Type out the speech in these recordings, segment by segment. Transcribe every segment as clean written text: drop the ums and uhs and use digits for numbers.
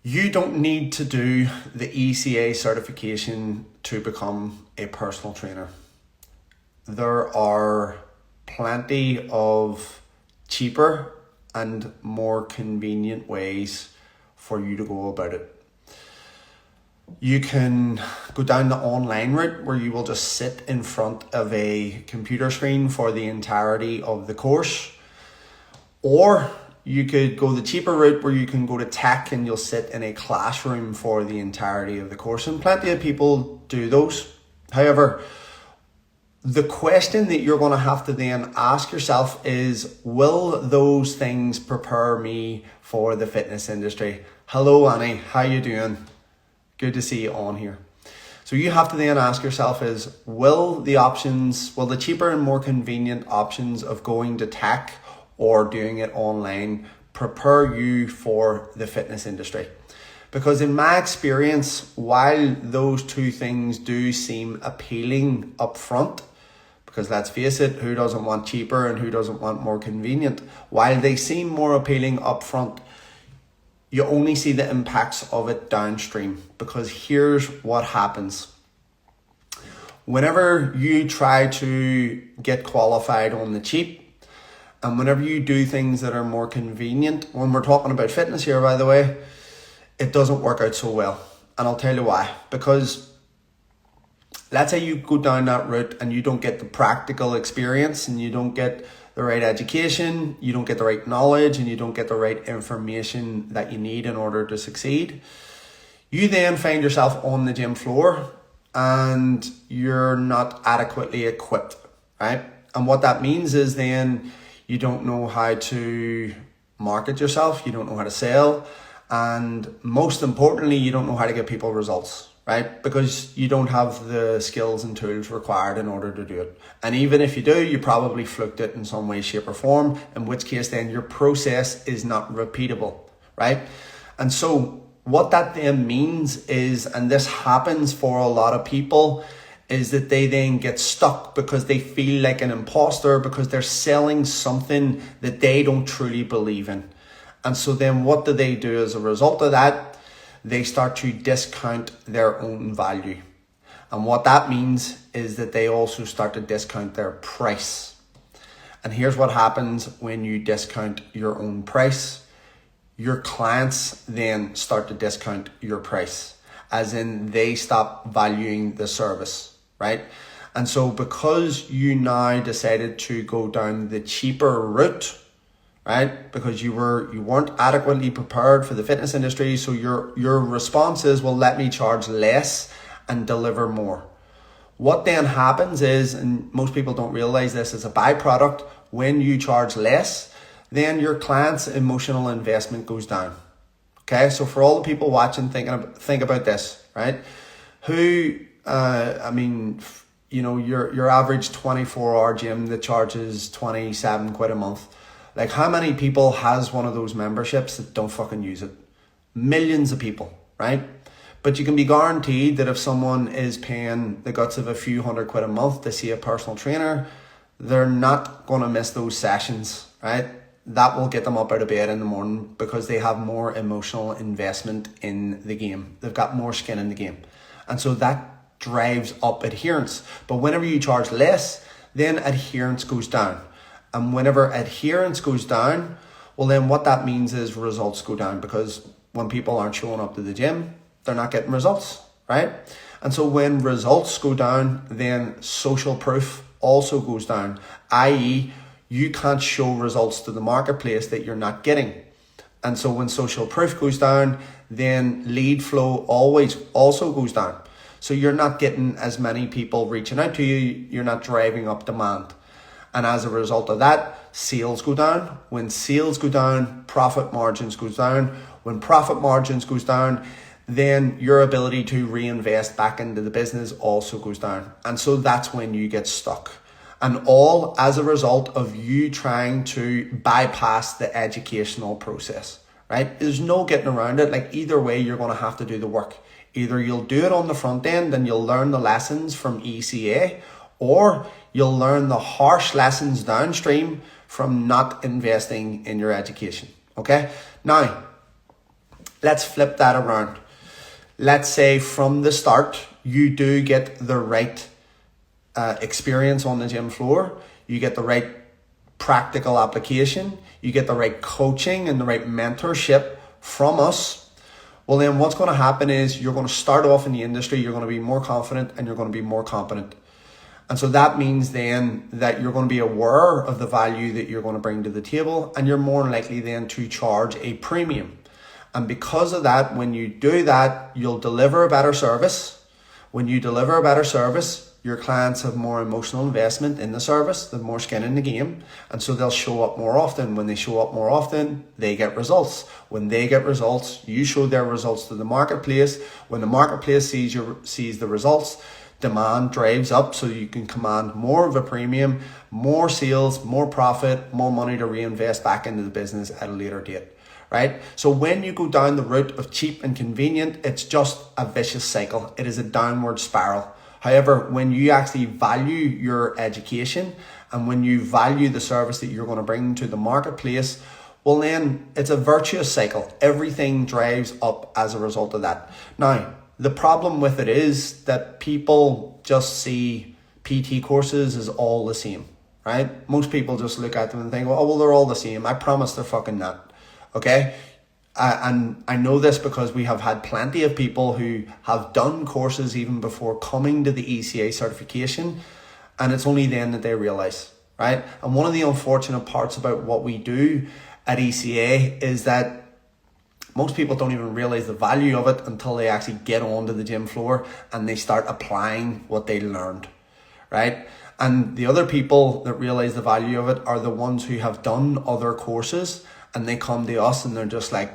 You don't need to do the ECA certification to become a personal trainer. There are plenty of cheaper and more convenient ways for you to go about it. You can go down the online route where you will just sit in front of a computer screen for the entirety of the course. Or you could go the cheaper route where you can go to tech and you'll sit in a classroom for the entirety of the course. And plenty of people do those. However, the question that you're going to have to then ask yourself is, will those things prepare me for the fitness industry? Hello, Annie. How you doing? Good to see you on here. So you have to then ask yourself is, will the cheaper and more convenient options of going to tech or doing it online prepare you for the fitness industry? Because in my experience, while those two things do seem appealing up front, because let's face it, who doesn't want cheaper and who doesn't want more convenient? While they seem more appealing up front, you only see the impacts of it downstream. Because here's what happens. Whenever you try to get qualified on the cheap, and whenever you do things that are more convenient, when we're talking about fitness here, by the way, it doesn't work out so well. And I'll tell you why. Because let's say you go down that route and you don't get the practical experience and you don't get the right education, you don't get the right knowledge, and you don't get the right information that you need in order to succeed. You then find yourself on the gym floor and you're not adequately equipped, right? And what that means is then you don't know how to market yourself, you don't know how to sell, and most importantly, you don't know how to get people results, right? Because you don't have the skills and tools required in order to do it. And even if you do, you probably fluked it in some way, shape or form, in which case then your process is not repeatable, right? And so what that then means is, and this happens for a lot of people, is that they then get stuck because they feel like an imposter because they're selling something that they don't truly believe in. And so then what do they do as a result of that? They start to discount their own value. And what that means is that they also start to discount their price. And here's what happens when you discount your own price. Your clients then start to discount your price, as in they stop valuing the service, right? And so because you now decided to go down the cheaper route, right? Because you weren't adequately prepared for the fitness industry. So your response is, well, let me charge less and deliver more. What then happens is, and most people don't realize this as a byproduct, when you charge less, then your client's emotional investment goes down. Okay. So for all the people watching, think about this, right? Your average 24-hour gym that charges 27 quid a month. Like, how many people has one of those memberships that don't fucking use it? Millions of people, right? But you can be guaranteed that if someone is paying the guts of a few hundred quid a month to see a personal trainer, they're not going to miss those sessions, right? That will get them up out of bed in the morning because they have more emotional investment in the game. They've got more skin in the game. And so that drives up adherence. But whenever you charge less, then adherence goes down. And whenever adherence goes down, well, then what that means is results go down, because when people aren't showing up to the gym, they're not getting results, right? And so when results go down, then social proof also goes down, i.e. you can't show results to the marketplace that you're not getting. And so when social proof goes down, then lead flow also goes down. So you're not getting as many people reaching out to you, you're not driving up demand. And as a result of that, sales go down. When sales go down, profit margins goes down. When profit margins goes down, then your ability to reinvest back into the business also goes down. And so that's when you get stuck. And all as a result of you trying to bypass the educational process, right? There's no getting around it. Like, either way, you're going to have to do the work. Either you'll do it on the front end and you'll learn the lessons from ECA, or you'll learn the harsh lessons downstream from not investing in your education. Okay? Now, Let's flip that around. Let's say from the start, you do get the right experience on the gym floor. You get the right practical application. You get the right coaching and the right mentorship from us. Well, then what's going to happen is you're going to start off in the industry. You're going to be more confident and you're going to be more competent. And so that means then that you're going to be aware of the value that you're going to bring to the table, and you're more likely then to charge a premium. And because of that, when you do that, you'll deliver a better service. When you deliver a better service, your clients have more emotional investment in the service, they have more skin in the game, and so they'll show up more often. When they show up more often, they get results. When they get results, you show their results to the marketplace. When the marketplace sees the results, demand drives up, so you can command more of a premium, more sales, more profit, more money to reinvest back into the business at a later date. Right? So when you go down the route of cheap and convenient, it's just a vicious cycle. It is a downward spiral. However, when you actually value your education and when you value the service that you're going to bring to the marketplace, well then it's a virtuous cycle. Everything drives up as a result of that. Now, the problem with it is that people just see PT courses as all the same, right? Most people just look at them and think, oh, well, they're all the same. I promise they're fucking not. Okay, and I know this because we have had plenty of people who have done courses even before coming to the ECA certification, and it's only then that they realize, right? And one of the unfortunate parts about what we do at ECA is that most people don't even realize the value of it until they actually get onto the gym floor and they start applying what they learned, right? And the other people that realize the value of it are the ones who have done other courses, and they come to us and they're just like,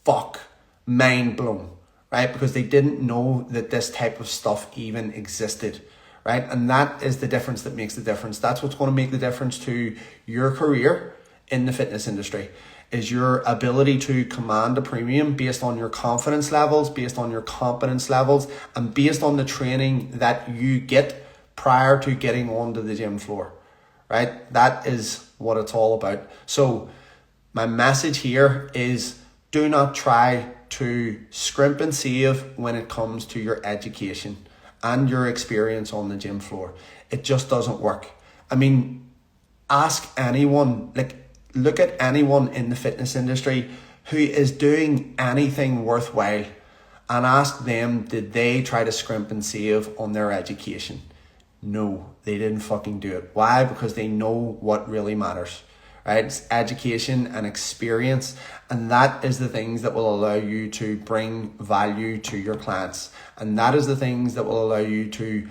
fuck, mind blown, right? Because they didn't know that this type of stuff even existed, right? And that is the difference that makes the difference. That's what's going to make the difference to your career in the fitness industry, is your ability to command a premium based on your confidence levels, based on your competence levels, and based on the training that you get prior to getting onto the gym floor, right? That is what it's all about. So my message here is, do not try to scrimp and save when it comes to your education and your experience on the gym floor. It just doesn't work. I mean, ask anyone, look at anyone in the fitness industry who is doing anything worthwhile and ask them, did they try to scrimp and save on their education? No, they didn't fucking do it. Why? Because they know what really matters. Right? It's education and experience, and that is the things that will allow you to bring value to your clients, and that is the things that will allow you to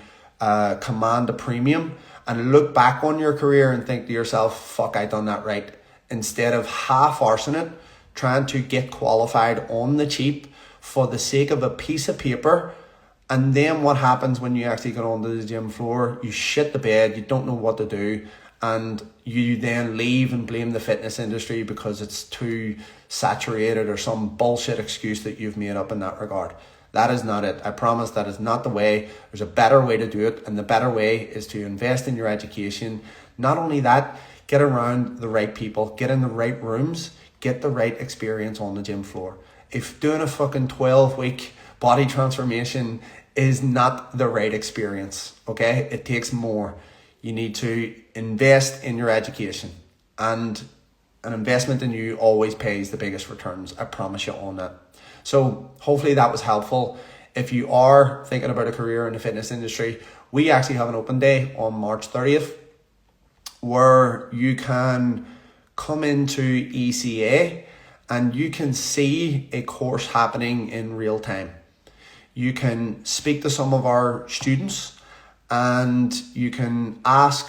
command a premium and look back on your career and think to yourself, fuck, I done that right, instead of half-arsing it, trying to get qualified on the cheap for the sake of a piece of paper. And then what happens when you actually get onto the gym floor? You shit the bed, you don't know what to do, and you then leave and blame the fitness industry because it's too saturated or some bullshit excuse that you've made up in that regard. That is not it. I promise that is not the way. There's a better way to do it, and the better way is to invest in your education. Not only that, get around the right people, get in the right rooms, get the right experience on the gym floor. If doing a fucking 12-week body transformation is not the right experience, okay? It takes more. You need to invest in your education, and an investment in you always pays the biggest returns. I promise you on that. So hopefully that was helpful. If you are thinking about a career in the fitness industry, we actually have an open day on March 30th where you can come into ECA and you can see a course happening in real time. You can speak to some of our students and you can ask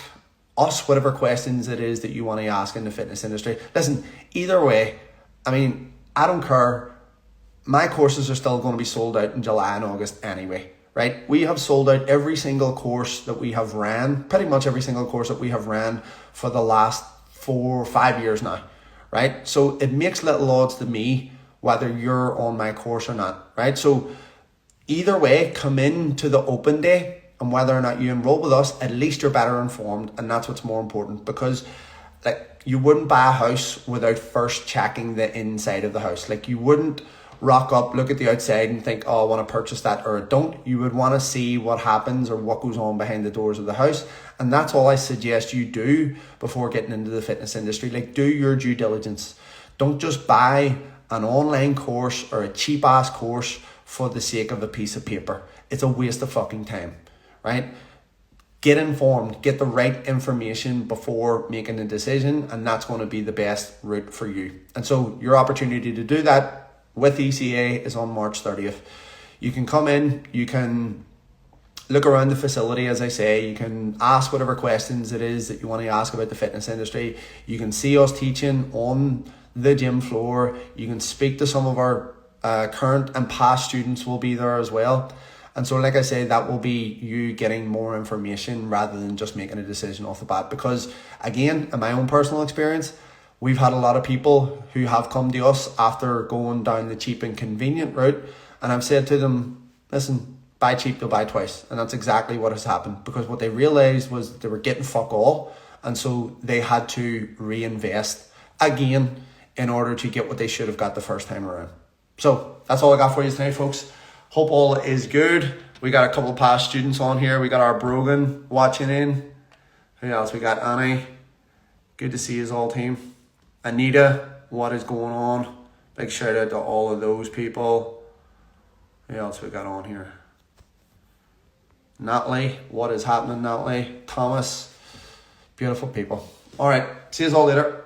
us whatever questions it is that you want to ask in the fitness industry. Listen, either way, I mean, I don't care. My courses are still going to be sold out in July and August anyway, right? We have sold out every single course that we have ran, pretty much every single course that we have ran for the last 4 or 5 years now, right? So it makes little odds to me whether you're on my course or not, right? So either way, come in to the open day, and whether or not you enroll with us, at least you're better informed, and that's what's more important, because like you wouldn't buy a house without first checking the inside of the house. Like you wouldn't rock up, look at the outside and think, oh, I want to purchase that, or don't. You would want to see what happens or what goes on behind the doors of the house. And that's all I suggest you do before getting into the fitness industry. Like, do your due diligence. Don't just buy an online course or a cheap ass course for the sake of a piece of paper. It's a waste of fucking time, right? Get informed, get the right information before making a decision, and that's going to be the best route for you. And so your opportunity to do that with ECA is on March 30th. You can come in, you can look around the facility, as I say, you can ask whatever questions it is that you want to ask about the fitness industry. You can see us teaching on the gym floor. You can speak to some of our current and past students will be there as well. And so, like I say, that will be you getting more information rather than just making a decision off the bat. Because again, in my own personal experience, we've had a lot of people who have come to us after going down the cheap and convenient route. And I've said to them, listen, buy cheap, you'll buy twice. And that's exactly what has happened. Because what they realized was they were getting fuck all. And so they had to reinvest again in order to get what they should have got the first time around. So that's all I got for you tonight, folks. Hope all is good. We got a couple of past students on here. We got our Brogan watching in. Who else? We got Annie. Good to see you all, team. Anita, what is going on? Big shout out to all of those people. Who else we got on here? Natalie, what is happening, Natalie? Thomas, beautiful people. All right, see you all later.